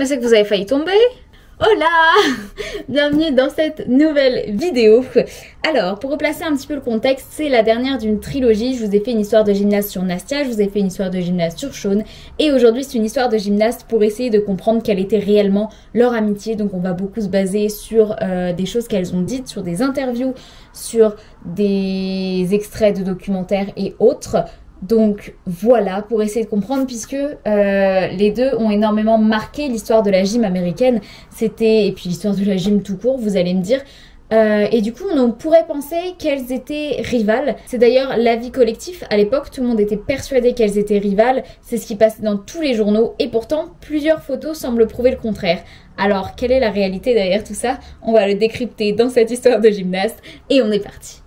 Mais c'est que vous avez failli tomber. Hola! Bienvenue dans cette nouvelle vidéo. Alors, pour replacer un petit peu le contexte, c'est la dernière d'une trilogie. Je vous ai fait une histoire de gymnaste sur Nastia, je vous ai fait une histoire de gymnaste sur Shawn. Et aujourd'hui, c'est une histoire de gymnaste pour essayer de comprendre quelle était réellement leur amitié. Donc, on va beaucoup se baser sur des choses qu'elles ont dites, sur des interviews, sur des extraits de documentaires et autres. Donc voilà, pour essayer de comprendre, puisque les deux ont énormément marqué l'histoire de la gym américaine, et puis l'histoire de la gym tout court, vous allez me dire. Et du coup, on pourrait penser qu'elles étaient rivales. C'est d'ailleurs l'avis collectif. À l'époque, tout le monde était persuadé qu'elles étaient rivales. C'est ce qui passait dans tous les journaux. Et pourtant, plusieurs photos semblent prouver le contraire. Alors, quelle est la réalité derrière tout ça? On va le décrypter dans cette histoire de gymnaste. Et on est parti.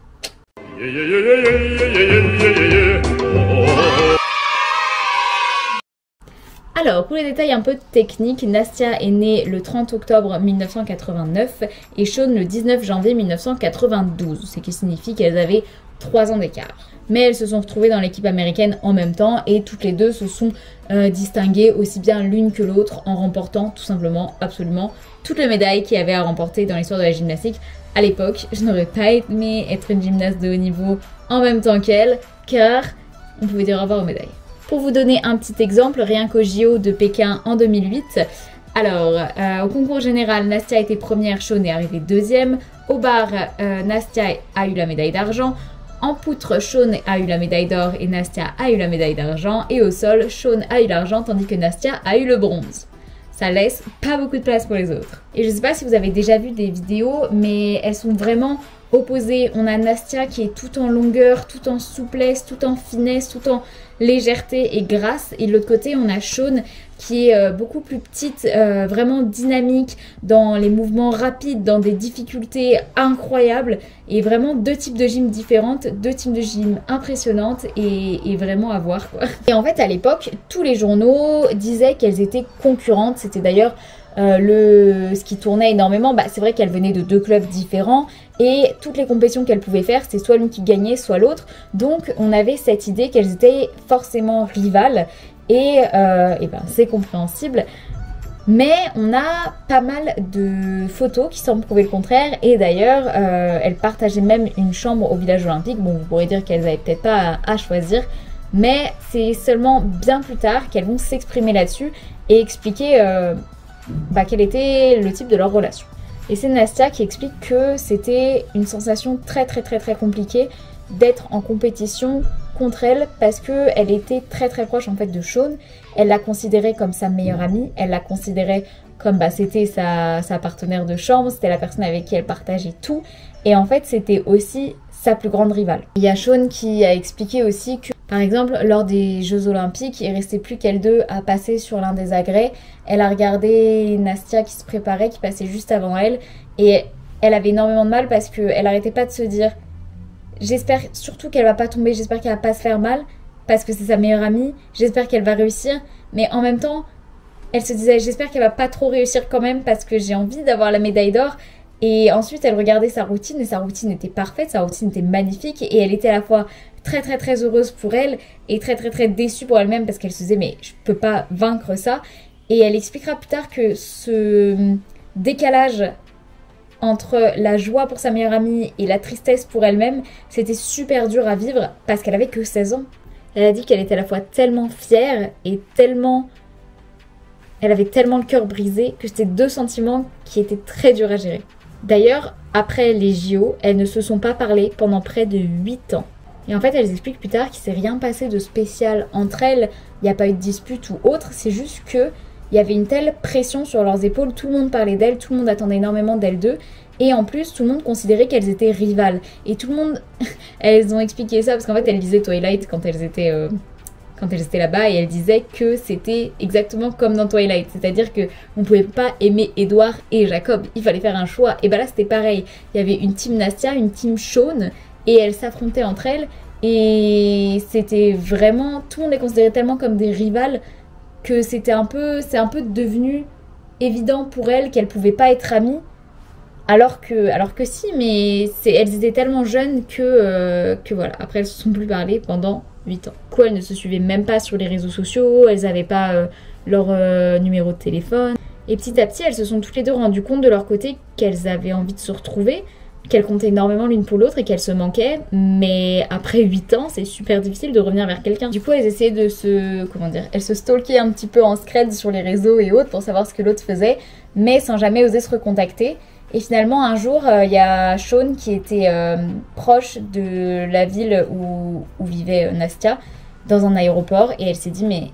Alors, pour les détails un peu techniques, Nastia est née le 30 octobre 1989 et Shawn le 19 janvier 1992, ce qui signifie qu'elles avaient 3 ans d'écart. Mais elles se sont retrouvées dans l'équipe américaine en même temps et toutes les deux se sont distinguées aussi bien l'une que l'autre en remportant tout simplement, absolument, toutes les médailles qu'il y avait à remporter dans l'histoire de la gymnastique. À l'époque, je n'aurais pas aimé être une gymnaste de haut niveau en même temps qu'elle, car on pouvait dire au revoir aux médailles. Pour vous donner un petit exemple, rien qu'au JO de Pékin en 2008, alors au concours général, Nastia était première, Shawn est arrivé deuxième. Au bar, Nastia a eu la médaille d'argent. En poutre, Shawn a eu la médaille d'or et Nastia a eu la médaille d'argent. Et au sol, Shawn a eu l'argent tandis que Nastia a eu le bronze. Ça laisse pas beaucoup de place pour les autres. Et je sais pas si vous avez déjà vu des vidéos, mais elles sont vraiment opposées. On a Nastia qui est tout en longueur, tout en souplesse, tout en finesse, tout en légèreté et grâce. Et de l'autre côté, on a Shawn qui est beaucoup plus petite, vraiment dynamique, dans les mouvements rapides, dans des difficultés incroyables. Et vraiment deux types de gym différentes, deux types de gym impressionnantes et vraiment à voir quoi. Et en fait, à l'époque, tous les journaux disaient qu'elles étaient concurrentes. C'était d'ailleurs ce qui tournait énormément. C'est vrai qu'elles venaient de deux clubs différents et toutes les compétitions qu'elles pouvaient faire, c'était soit l'une qui gagnait, soit l'autre. Donc on avait cette idée qu'elles étaient forcément rivales et c'est compréhensible. Mais on a pas mal de photos qui semblent prouver le contraire et d'ailleurs elles partageaient même une chambre au village olympique. Bon, vous pourrez dire qu'elles n'avaient peut-être pas à choisir, mais c'est seulement bien plus tard qu'elles vont s'exprimer là-dessus et expliquer quel était le type de leur relation. Et c'est Nastia qui explique que c'était une sensation très compliquée d'être en compétition contre elle parce qu'elle était très proche en fait de Shawn. Elle la considérait comme sa meilleure amie, elle la considérait comme c'était sa partenaire de chambre, c'était la personne avec qui elle partageait tout et en fait c'était aussi sa plus grande rivale. Il y a Shawn qui a expliqué aussi que par exemple lors des Jeux Olympiques il restait plus qu'elles deux à passer sur l'un des agrès. Elle a regardé Nastia qui se préparait, qui passait juste avant elle et elle avait énormément de mal parce qu'elle arrêtait pas de se dire j'espère surtout qu'elle va pas tomber, j'espère qu'elle va pas se faire mal parce que c'est sa meilleure amie, j'espère qu'elle va réussir, mais en même temps elle se disait j'espère qu'elle va pas trop réussir quand même parce que j'ai envie d'avoir la médaille d'or. Et ensuite elle regardait sa routine et sa routine était parfaite, sa routine était magnifique et elle était à la fois très heureuse pour elle et très déçue pour elle-même parce qu'elle se disait mais je peux pas vaincre ça. Et elle expliquera plus tard que ce décalage entre la joie pour sa meilleure amie et la tristesse pour elle-même, c'était super dur à vivre parce qu'elle avait que 16 ans. Elle a dit qu'elle était à la fois tellement fière et elle avait tellement le cœur brisé que c'était deux sentiments qui étaient très durs à gérer. D'ailleurs, après les JO, elles ne se sont pas parlé pendant près de 8 ans. Et en fait, elles expliquent plus tard qu'il ne s'est rien passé de spécial entre elles, il n'y a pas eu de dispute ou autre, c'est juste que il y avait une telle pression sur leurs épaules, tout le monde parlait d'elles, tout le monde attendait énormément d'elles deux. Et en plus, tout le monde considérait qu'elles étaient rivales. Et tout le monde, elles ont expliqué ça parce qu'en fait, elles lisaient Twilight quand elles étaient là-bas et elles disaient que c'était exactement comme dans Twilight. C'est-à-dire qu'on ne pouvait pas aimer Edward et Jacob, il fallait faire un choix. Et là, c'était pareil. Il y avait une team Nastia, une team Shawn et elles s'affrontaient entre elles. Et c'était vraiment, tout le monde les considérait tellement comme des rivales que c'est un peu devenu évident pour elles qu'elles pouvaient pas être amies. Alors que si, mais elles étaient tellement jeunes que voilà. Après, elles se sont plus parlé pendant 8 ans. Du coup, elles ne se suivaient même pas sur les réseaux sociaux, elles n'avaient pas leur numéro de téléphone. Et petit à petit, elles se sont toutes les deux rendues compte de leur côté qu'elles avaient envie de se retrouver, qu'elles comptaient énormément l'une pour l'autre et qu'elles se manquaient. Mais après 8 ans, c'est super difficile de revenir vers quelqu'un. Du coup, elles essayaient de elles se stalkaient un petit peu en scred sur les réseaux et autres pour savoir ce que l'autre faisait, mais sans jamais oser se recontacter. Et finalement, un jour, il y a Shaun qui était proche de la ville où vivait Nastia, dans un aéroport, et elle s'est dit, mais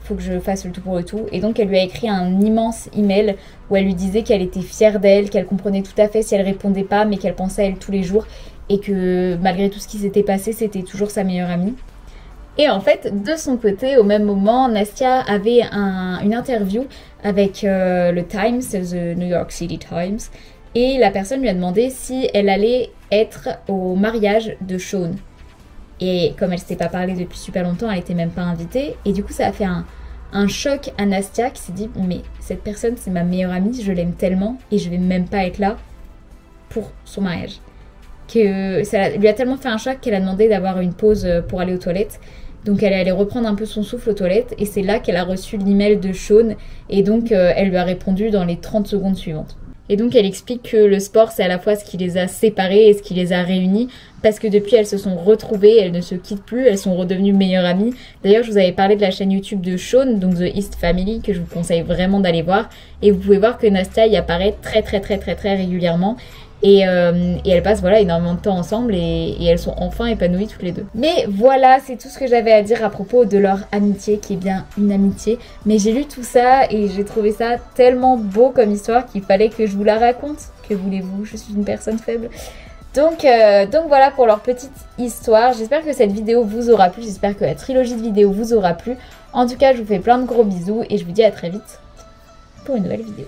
faut que je fasse le tout pour le tout. Et donc, elle lui a écrit un immense email où elle lui disait qu'elle était fière d'elle, qu'elle comprenait tout à fait si elle répondait pas, mais qu'elle pensait à elle tous les jours, et que malgré tout ce qui s'était passé, c'était toujours sa meilleure amie. Et en fait, de son côté, au même moment, Nastia avait une interview avec le Times, The New York City Times, et la personne lui a demandé si elle allait être au mariage de Shaun. Et comme elle ne s'était pas parlé depuis super longtemps, elle n'était même pas invitée, et du coup ça a fait un choc à Nastia qui s'est dit, mais cette personne c'est ma meilleure amie, je l'aime tellement, et je vais même pas être là pour son mariage. Que ça lui a tellement fait un choc qu'elle a demandé d'avoir une pause pour aller aux toilettes. Donc elle est allée reprendre un peu son souffle aux toilettes et c'est là qu'elle a reçu l'email de Shaun et donc elle lui a répondu dans les 30 secondes suivantes. Et donc elle explique que le sport c'est à la fois ce qui les a séparés et ce qui les a réunis parce que depuis elles se sont retrouvées, elles ne se quittent plus, elles sont redevenues meilleures amies. D'ailleurs je vous avais parlé de la chaîne YouTube de Shaun, donc The East Family, que je vous conseille vraiment d'aller voir et vous pouvez voir que Nastia y apparaît très régulièrement. Et elles passent voilà, énormément de temps ensemble et elles sont enfin épanouies toutes les deux. Mais voilà, c'est tout ce que j'avais à dire à propos de leur amitié, qui est bien une amitié. Mais j'ai lu tout ça et j'ai trouvé ça tellement beau comme histoire qu'il fallait que je vous la raconte. Que voulez-vous, je suis une personne faible. Donc voilà pour leur petite histoire. J'espère que cette vidéo vous aura plu, j'espère que la trilogie de vidéos vous aura plu. En tout cas, je vous fais plein de gros bisous et je vous dis à très vite pour une nouvelle vidéo.